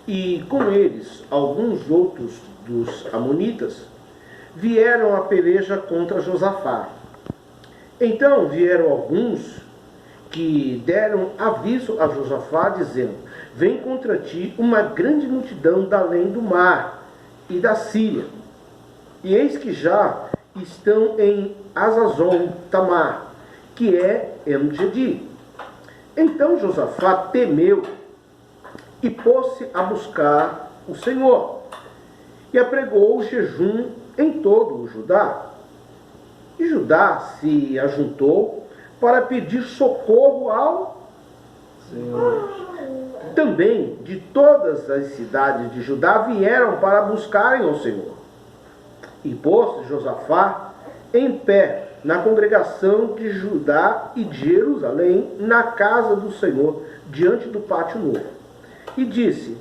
e com eles alguns outros dos amonitas, vieram a peleja contra Josafá. Então vieram alguns que deram aviso a Josafá, dizendo: vem contra ti uma grande multidão da além do mar e da Síria, e eis que já estão em Hazazon Tamar, que é En-Gedi. Então Josafá temeu e pôs-se a buscar o Senhor, e apregou o jejum em todo o Judá. E Judá se ajuntou para pedir socorro ao Senhor. Também de todas as cidades de Judá vieram para buscarem ao Senhor. E pôs Josafá em pé na congregação de Judá e de Jerusalém, na casa do Senhor, diante do pátio novo. E disse: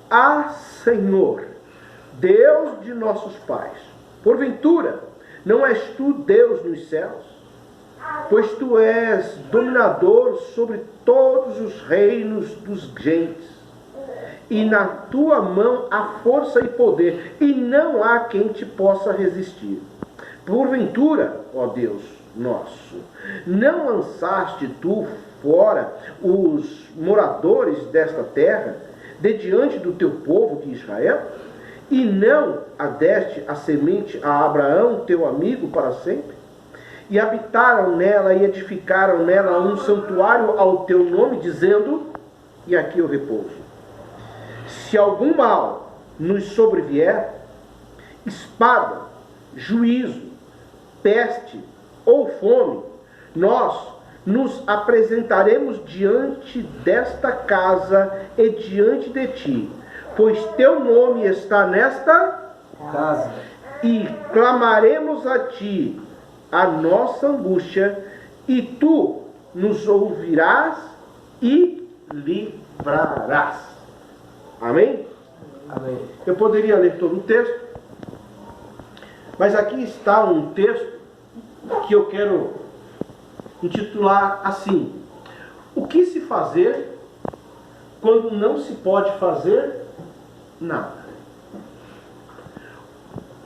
Ah, Senhor, Deus de nossos pais, porventura não és tu Deus nos céus? Pois tu és dominador sobre todos os reinos dos gentes, e na tua mão há força e poder, e não há quem te possa resistir. Porventura, ó Deus nosso, não lançaste tu fora os moradores desta terra, de diante do teu povo de Israel? E não a deste a semente a Abraão, teu amigo, para sempre? E habitaram nela e edificaram nela um santuário ao teu nome, dizendo, e aqui eu repouso: se algum mal nos sobrevier, espada, juízo, peste ou fome, nós nos apresentaremos diante desta casa e diante de ti, pois teu nome está nesta casa, e clamaremos a ti a nossa angústia, e tu nos ouvirás e livrarás. Amém? Amém. Eu poderia ler todo o texto, mas aqui está um texto que eu quero intitular assim: o que se fazer quando não se pode fazer nada?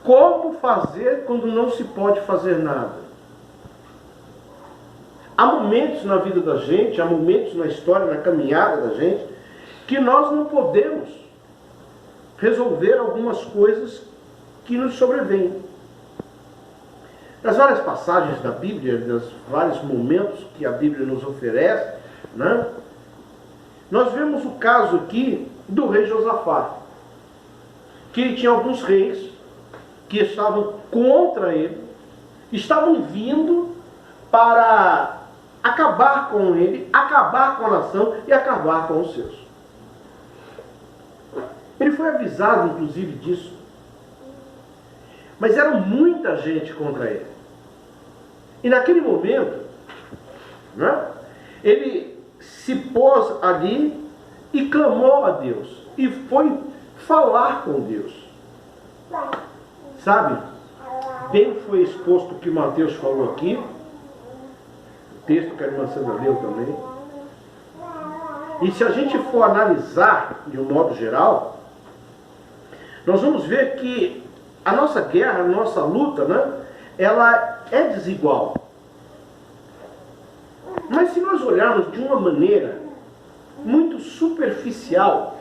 Como fazer quando não se pode fazer nada? Há momentos na vida da gente, há momentos na história, na caminhada da gente, que nós não podemos resolver algumas coisas que nos sobrevêm. Nas várias passagens da Bíblia, nos vários momentos que a Bíblia nos oferece, né, nós vemos o caso aqui do rei Josafá, que ele tinha alguns reis que estavam contra ele, estavam vindo para acabar com ele, acabar com a nação e acabar com os seus. Ele foi avisado, inclusive, disso. Mas era muita gente contra ele. E naquele momento, né, ele se pôs ali e clamou a Deus. E foi falar com Deus. Sabe? Bem foi exposto o que Mateus falou aqui. O texto que a irmã Sandra leu também. E se a gente for analisar de um modo geral, nós vamos ver que a nossa guerra, a nossa luta, né, ela é desigual. Mas se nós olharmos de uma maneira muito superficial,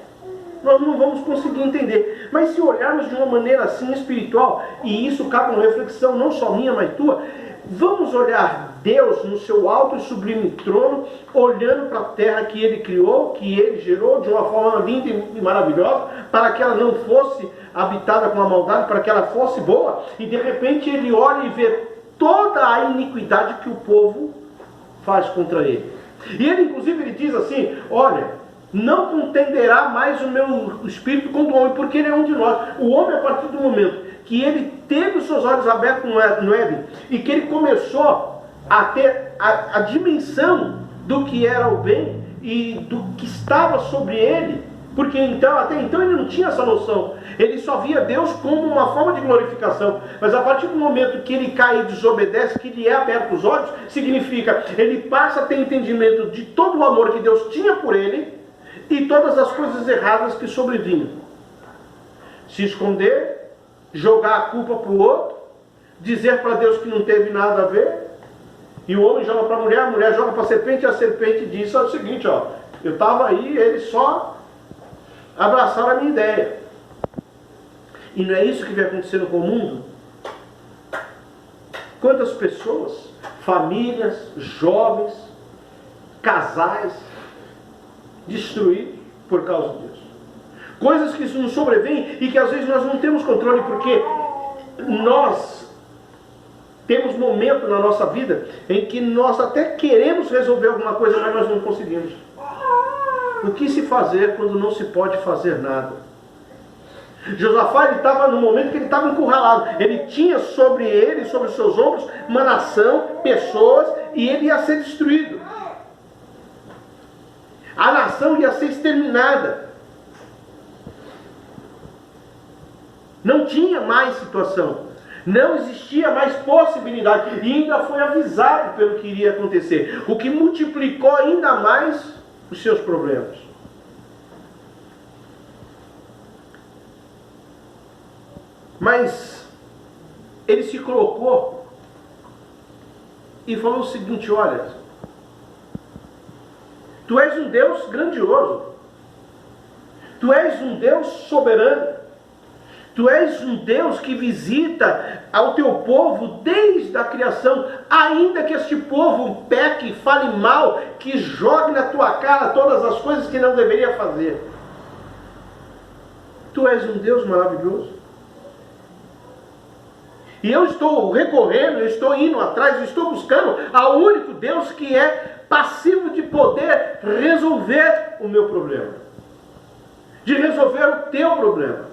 nós não vamos conseguir entender. Mas se olharmos de uma maneira assim espiritual, e isso cabe uma reflexão não só minha, mas tua, vamos olhar Deus no seu alto e sublime trono, olhando para a terra que Ele criou, que Ele gerou de uma forma linda e maravilhosa, para que ela não fosse habitada com a maldade, para que ela fosse boa, e de repente Ele olha e vê toda a iniquidade que o povo faz contra Ele. E Ele, inclusive, ele diz assim: olha, não contenderá mais o meu espírito contra o homem, porque ele é um de nós. O homem, a partir do momento que ele teve os seus olhos abertos no Éden, e que ele começou a ter a dimensão do que era o bem e do que estava sobre ele, porque então, até então ele não tinha essa noção, ele só via Deus como uma forma de glorificação. Mas a partir do momento que ele cai e desobedece, que lhe é aberto os olhos, significa, ele passa a ter entendimento de todo o amor que Deus tinha por ele, e todas as coisas erradas que sobrevinham. Se esconder, jogar a culpa para o outro, dizer para Deus que não teve nada a ver, e o homem joga para a mulher joga para a serpente, e a serpente diz o seguinte, ó, eu estava aí, eles só abraçaram a minha ideia. E não é isso que vem acontecendo com o mundo? Quantas pessoas, famílias, jovens, casais, destruídos por causa disso. Coisas que nos sobrevêm e que às vezes nós não temos controle, porque nós temos momento na nossa vida em que nós até queremos resolver alguma coisa, mas nós não conseguimos. O que se fazer quando não se pode fazer nada? Josafá, ele estava no momento que ele estava encurralado. Ele tinha sobre ele, sobre os seus ombros, uma nação, pessoas, e ele ia ser destruído. A nação ia ser exterminada. Não tinha mais situação. Não existia mais possibilidade. E ainda foi avisado pelo que iria acontecer. O que multiplicou ainda mais os seus problemas. Mas ele se colocou e falou o seguinte, olha, tu és um Deus grandioso, tu és um Deus soberano, tu és um Deus que visita ao teu povo desde a criação, ainda que este povo peque, fale mal, que jogue na tua cara todas as coisas que não deveria fazer. Tu és um Deus maravilhoso. E eu estou recorrendo, eu estou indo atrás, eu estou buscando ao único Deus que é passivo de poder resolver o meu problema. De resolver o teu problema.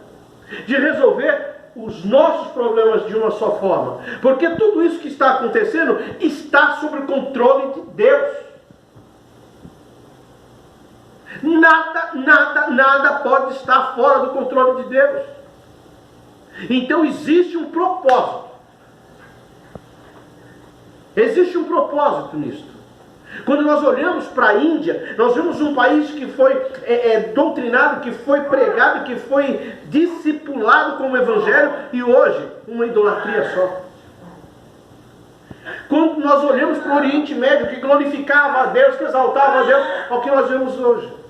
De resolver os nossos problemas de uma só forma. Porque tudo isso que está acontecendo está sob o controle de Deus. Nada pode estar fora do controle de Deus. Então existe um propósito. Existe um propósito nisto. Quando nós olhamos para a Índia, nós vemos um país que foi doutrinado, que foi pregado, que foi discipulado com o Evangelho, e hoje uma idolatria só. Quando nós olhamos para o Oriente Médio, que glorificava a Deus, que exaltava a Deus, é o que nós vemos hoje.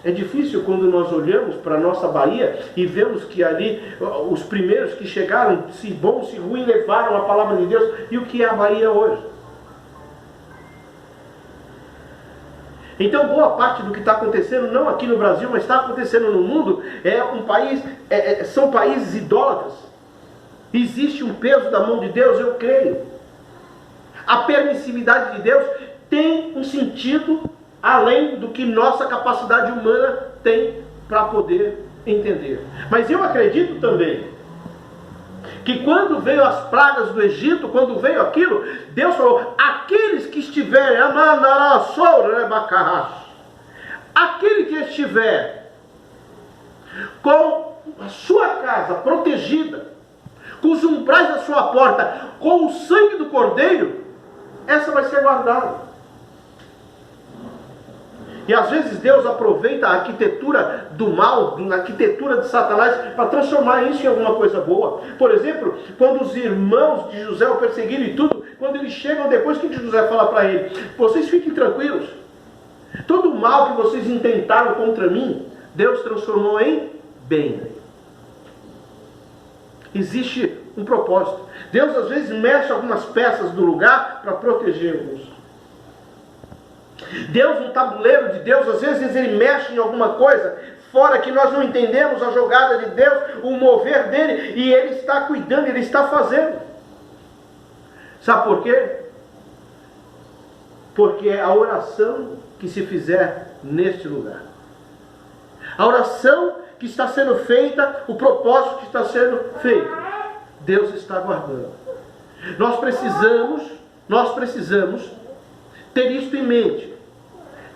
É difícil quando nós olhamos para a nossa Bahia e vemos que ali os primeiros que chegaram, se bom, se ruim, levaram a palavra de Deus. E o que é a Bahia hoje? Então boa parte do que está acontecendo, não aqui no Brasil, mas está acontecendo no mundo, são países idólatras. Existe um peso da mão de Deus, eu creio. A permissividade de Deus tem um sentido além do que nossa capacidade humana tem para poder entender. Mas eu acredito também que quando veio as pragas do Egito, quando veio aquilo, Deus falou, aqueles que estiverem, aquele que estiver com a sua casa protegida, com os umbrais da sua porta, com o sangue do Cordeiro, essa vai ser guardada. E às vezes Deus aproveita a arquitetura do mal, a arquitetura de Satanás, para transformar isso em alguma coisa boa. Por exemplo, quando os irmãos de José o perseguiram e tudo, quando eles chegam depois, o que José fala para ele? Vocês fiquem tranquilos. Todo o mal que vocês intentaram contra mim, Deus transformou em bem. Existe um propósito. Deus às vezes mexe algumas peças do lugar para proteger-nos. Deus, no tabuleiro de Deus, às vezes ele mexe em alguma coisa fora que nós não entendemos a jogada de Deus, o mover dele, e ele está cuidando, ele está fazendo. Sabe por quê? Porque é a oração que se fizer neste lugar, a oração que está sendo feita, o propósito que está sendo feito, Deus está guardando. Nós precisamos ter isto em mente.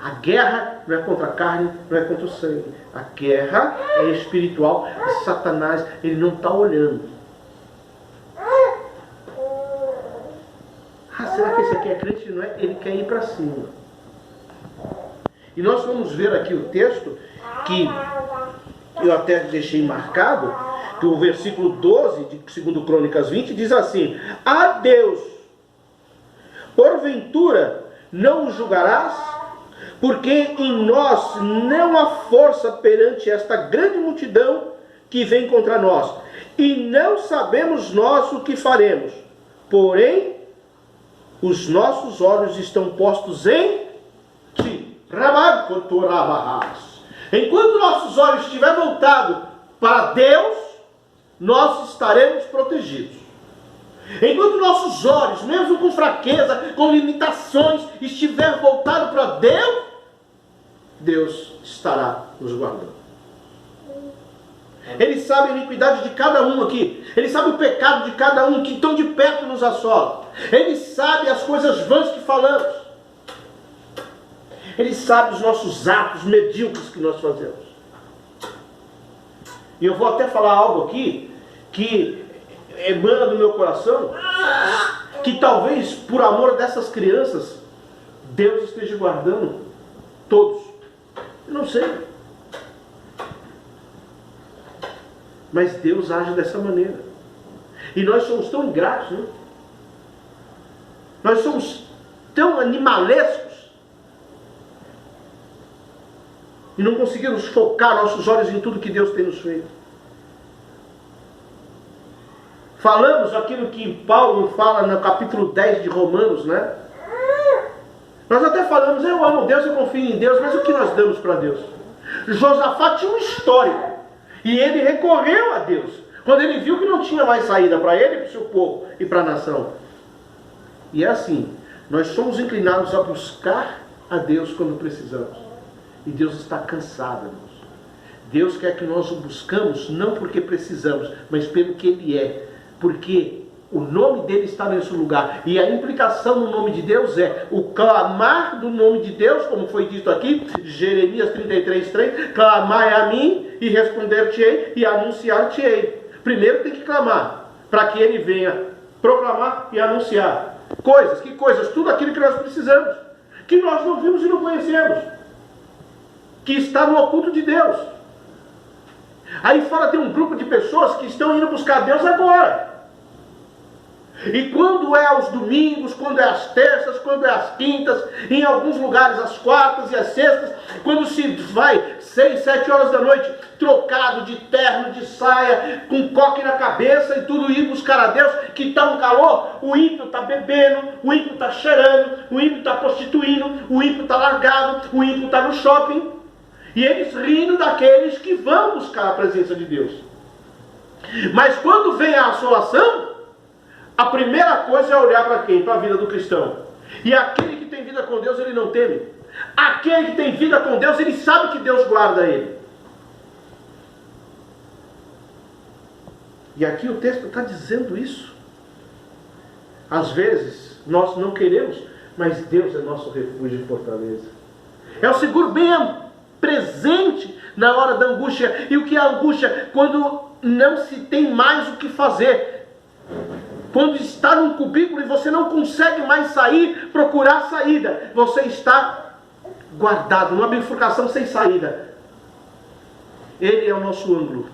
A guerra não é contra a carne, não é contra o sangue. A guerra é espiritual. E Satanás, ele não está olhando. Será que esse aqui que é crente não é, ele quer ir para cima. E nós vamos ver aqui o texto que eu até deixei marcado, que o versículo 12 de 2 Crônicas 20 diz assim: a Deus, porventura não o julgarás? Porque em nós não há força perante esta grande multidão que vem contra nós, e não sabemos nós o que faremos. Porém, os nossos olhos estão postos em ti. Enquanto nossos olhos estiverem voltados para Deus, nós estaremos protegidos. Enquanto nossos olhos, mesmo com fraqueza, com limitações, estiver voltado para Deus, Deus estará nos guardando. Ele sabe a iniquidade de cada um aqui. Ele sabe o pecado de cada um que tão de perto nos assola. Ele sabe as coisas vãs que falamos. Ele sabe os nossos atos medíocres que nós fazemos. E eu vou até falar algo aqui que emana do meu coração, que talvez por amor dessas crianças Deus esteja guardando todos. Eu não sei. Mas Deus age dessa maneira. E nós somos tão ingratos, né? Nós somos tão animalescos e não conseguimos focar nossos olhos em tudo que Deus tem nos feito. Falamos aquilo que Paulo fala no capítulo 10 de Romanos, né? Nós até falamos, eu amo Deus, eu confio em Deus, mas o que nós damos para Deus? Josafá tinha um histórico, e ele recorreu a Deus, quando ele viu que não tinha mais saída para ele, para o seu povo e para a nação. E é assim, nós somos inclinados a buscar a Deus quando precisamos. E Deus está cansado, irmãos. Deus quer que nós o buscamos, não porque precisamos, mas pelo que Ele é. Porque o nome dele está nesse lugar. E a implicação no nome de Deus é o clamar do nome de Deus, como foi dito aqui, Jeremias 33:3, clamai a mim e responder-te-ei e anunciar-te-ei. Primeiro tem que clamar, para que ele venha proclamar e anunciar. Coisas, que coisas? Tudo aquilo que nós precisamos, que nós não vimos e não conhecemos, que está no oculto de Deus. Aí fora tem um grupo de pessoas que estão indo buscar Deus agora. E quando é aos domingos, quando é às terças, quando é às quintas, em alguns lugares às quartas e às sextas, quando se vai 6, 7 horas da noite, trocado de terno, de saia, com coque na cabeça e tudo, ir buscar a Deus, que está um calor, o ímpio está bebendo, o ímpio está cheirando, o ímpio está prostituindo, o ímpio está largado, o ímpio está no shopping, e eles rindo daqueles que vão buscar a presença de Deus. Mas quando vem a assolação, a primeira coisa é olhar para quem? Para a vida do cristão. E aquele que tem vida com Deus, ele não teme. Aquele que tem vida com Deus, ele sabe que Deus guarda ele. E aqui o texto está dizendo isso. Às vezes, nós não queremos, mas Deus é nosso refúgio e fortaleza. É o seguro bem presente na hora da angústia. E o que é a angústia? Quando não se tem mais o que fazer. Quando está num cubículo e você não consegue mais sair, procurar saída. Você está guardado numa bifurcação sem saída. Ele é o nosso ângulo.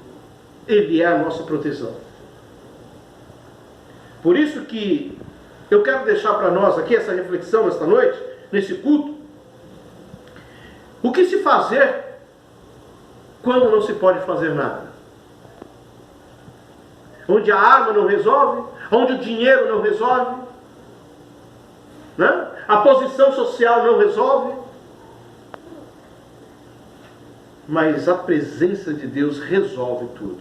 Ele é a nossa proteção. Por isso que eu quero deixar para nós aqui essa reflexão nesta noite, nesse culto. O que se fazer quando não se pode fazer nada? Onde a arma não resolve, onde o dinheiro não resolve, né? A posição social não resolve, mas a presença de Deus resolve tudo,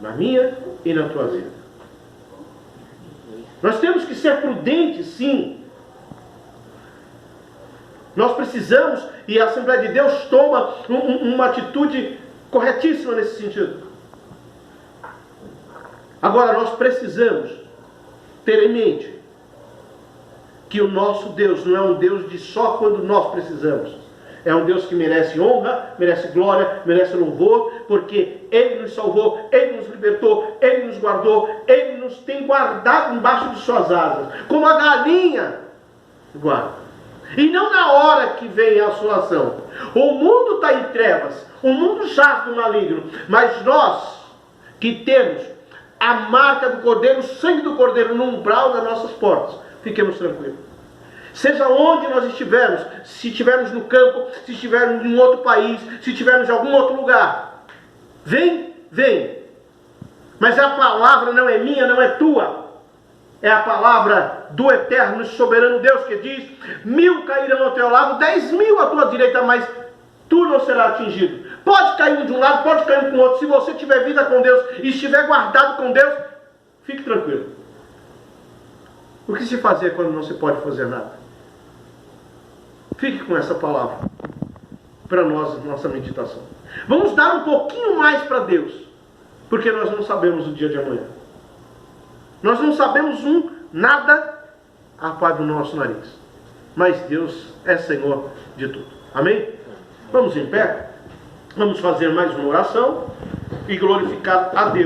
na minha e na tua vida. Nós temos que ser prudentes, sim. Nós precisamos, e a Assembleia de Deus toma uma atitude corretíssima nesse sentido. Agora, nós precisamos ter em mente que o nosso Deus não é um Deus de só quando nós precisamos. É um Deus que merece honra, merece glória, merece louvor, porque Ele nos salvou, Ele nos libertou, Ele nos guardou, Ele nos tem guardado embaixo de suas asas. Como a galinha guarda. E não na hora que vem a assolação. O mundo está em trevas, o mundo jaz do maligno, mas nós que temos a marca do Cordeiro, o sangue do Cordeiro no umbral das nossas portas, fiquemos tranquilos. Seja onde nós estivermos, se estivermos no campo, se estivermos em outro país, se estivermos em algum outro lugar, vem. Mas a palavra não é minha, não é tua. É a palavra do eterno e soberano Deus que diz: 1000 cairão ao teu lado, 10.000 à tua direita, mas tu não serás atingido. Pode cair um de um lado, pode cair um com o outro. Se você tiver vida com Deus e estiver guardado com Deus, fique tranquilo. O que se fazer quando não se pode fazer nada? Fique com essa palavra para nós, nossa meditação. Vamos dar um pouquinho mais para Deus, porque nós não sabemos o dia de amanhã. Nós não sabemos nada a par do nosso nariz. Mas Deus é Senhor de tudo. Amém? Vamos em pé. Vamos fazer mais uma oração e glorificar a Deus.